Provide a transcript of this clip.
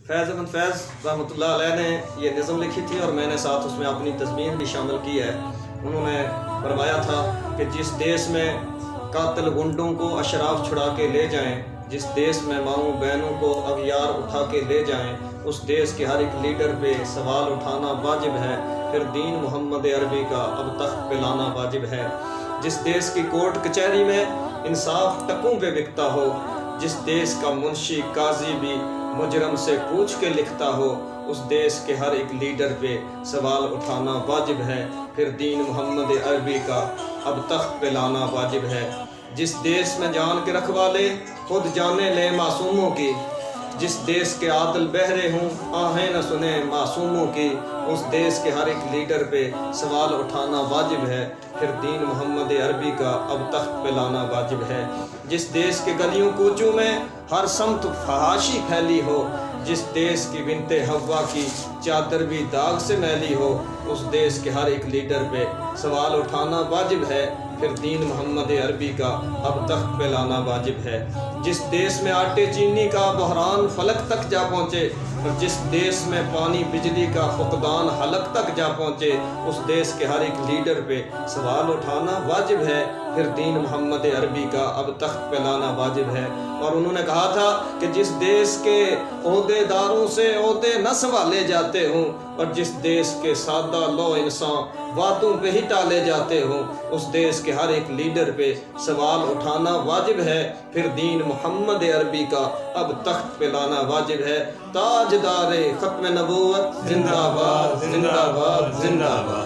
فیض احمد فیض رحمۃ اللہ علیہ نے یہ نظم لکھی تھی اور میں نے ساتھ اس میں اپنی تضمین بھی شامل کی ہے۔ انہوں نے فرمایا تھا کہ جس دیس میں قاتل گنڈوں کو اشراف چھڑا کے لے جائیں، جس دیس میں ماؤں بہنوں کو اغیار اٹھا کے لے جائیں، اس دیس کے ہر ایک لیڈر پہ سوال اٹھانا واجب ہے، پھر دین محمد عربی کا اب تخت پہ لانا واجب ہے۔ جس دیس کی کورٹ کچہری میں انصاف ٹکوں پہ بکتا ہو، جس دیس کا منشی قاضی بھی مجرم سے پوچھ کے لکھتا ہو، اس دیس کے ہر ایک لیڈر پہ سوال اٹھانا واجب ہے، پھر دین محمد عربی کا اب تخت پہ لانا واجب ہے۔ جس دیس میں جان کے رکھوالے خود جانے لیں معصوموں کی، جس دیس کے عادل بہرے ہوں آہیں نہ سنیں معصوموں کی، اس دیس کے ہر ایک لیڈر پہ سوال اٹھانا واجب ہے، پھر دین محمد عربی کا اب تخت پہ لانا واجب ہے۔ جس دیس کے گلیوں کوچوں میں ہر سمت فحاشی پھیلی ہو، جس دیس کی بنت حوا کی چادر بھی داغ سے میلی ہو، اس دیس کے ہر ایک لیڈر پہ سوال اٹھانا واجب ہے، پھر دین محمد عربی کا اب تخت پہ لانا واجب ہے۔ جس دیس میں آٹے چینی کا بحران فلک تک جا پہنچے، اور جس دیس میں پانی بجلی کا فقدان حلق تک جا پہنچے، اس دیس کے ہر ایک لیڈر پہ سوال اٹھانا واجب ہے، پھر دین محمد عربی کا اب تخت پہ لانا واجب ہے۔ اور انہوں نے کہا تھا کہ جس دیس کے عہدے داروں سے عہدے نہ سنبھالے جاتے ہوں، اور جس دیس کے سادہ لو انسان وعدوں پہ ہی ٹالے جاتے ہوں، اس دیس کے ہر ایک لیڈر پہ سوال اٹھانا واجب ہے، پھر دین محمد عربی کا اب تخت پہ لانا واجب ہے۔ تاجدار ختم نبوت زندہ باد، زندہ باد، زندہ باد۔